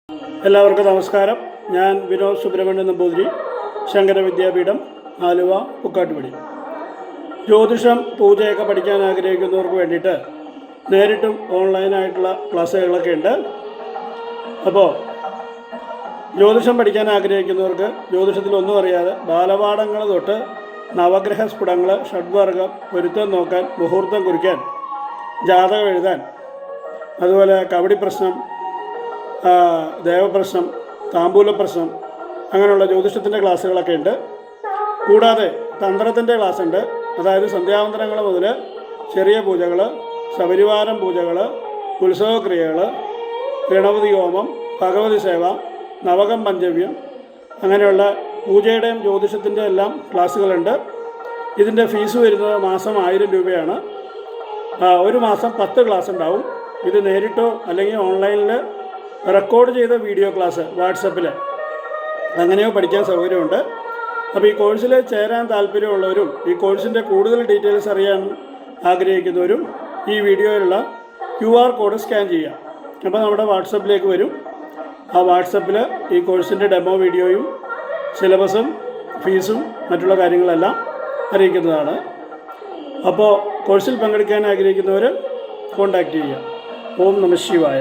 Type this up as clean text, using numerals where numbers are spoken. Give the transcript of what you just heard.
എല്ലാവർക്കും നമസ്കാരം. ഞാൻ വിനോദ് സുബ്രഹ്മണ്യൻ നമ്പൂതിരി, ശങ്കര വിദ്യാപീഠം, ആലുവ, പുക്കാട്ടുപടി. ജ്യോതിഷം, പൂജയൊക്കെ പഠിക്കാൻ ആഗ്രഹിക്കുന്നവർക്ക് വേണ്ടിയിട്ട് നേരിട്ടും ഓൺലൈനായിട്ടുള്ള ക്ലാസ്സുകളൊക്കെ ഉണ്ട്. അപ്പോൾ ജ്യോതിഷം പഠിക്കാൻ ആഗ്രഹിക്കുന്നവർക്ക് ജ്യോതിഷത്തിലൊന്നും അറിയാതെ ബാലപാഠങ്ങൾ തൊട്ട് നവഗ്രഹ സ്ഫുടങ്ങൾ, ഷഡ്വർഗം, പൊരുത്തം നോക്കാൻ, മുഹൂർത്തം കുറിക്കാൻ, ജാതകം എഴുതാൻ, അതുപോലെ കബഡി പ്രശ്നം, ദേവപ്രശ്നം, താമ്പൂല പ്രശ്നം, അങ്ങനെയുള്ള ജ്യോതിഷത്തിൻ്റെ ക്ലാസ്സുകളൊക്കെ ഉണ്ട്. കൂടാതെ തന്ത്രത്തിൻ്റെ ക്ലാസ് ഉണ്ട്. അതായത് സന്ധ്യാവന്തനങ്ങൾ മുതൽ ചെറിയ പൂജകൾ, സപരിവാരം പൂജകൾ, ഉത്സവക്രിയകൾ, ഗണപതി ഹോമം, ഭഗവതി സേവ, നവകം പഞ്ചവ്യം, അങ്ങനെയുള്ള പൂജയുടെയും ജ്യോതിഷത്തിൻ്റെ എല്ലാം ക്ലാസ്സുകളുണ്ട്. ഇതിൻ്റെ ഫീസ് വരുന്നത് മാസം 1000 രൂപയാണ്. ഒരു മാസം 10 ക്ലാസ് ഉണ്ടാവും. ഇത് നേരിട്ടോ അല്ലെങ്കിൽ ഓൺലൈനിൽ റെക്കോർഡ് ചെയ്ത വീഡിയോ ക്ലാസ് വാട്സപ്പിൽ അങ്ങനെയോ പഠിക്കാൻ സൗകര്യമുണ്ട്. അപ്പോൾ ഈ കോഴ്സിൽ ചേരാൻ താല്പര്യമുള്ളവരും ഈ കോഴ്സിൻ്റെ കൂടുതൽ ഡീറ്റെയിൽസ് അറിയാൻ ആഗ്രഹിക്കുന്നവരും ഈ വീഡിയോയിലുള്ള QR കോഡ് സ്കാൻ ചെയ്യാം. അപ്പോൾ നമ്മുടെ വാട്സപ്പിലേക്ക് വരും. ആ വാട്സപ്പിൽ ഈ കോഴ്സിൻ്റെ ഡെമോ വീഡിയോയും സിലബസും ഫീസും മറ്റുള്ള കാര്യങ്ങളെല്ലാം അറിയിക്കുന്നതാണ്. അപ്പോൾ കോഴ്സിൽ പങ്കെടുക്കാൻ ആഗ്രഹിക്കുന്നവർ കോൺടാക്റ്റ് ചെയ്യുക. ഓം നമഃ ശിവായ.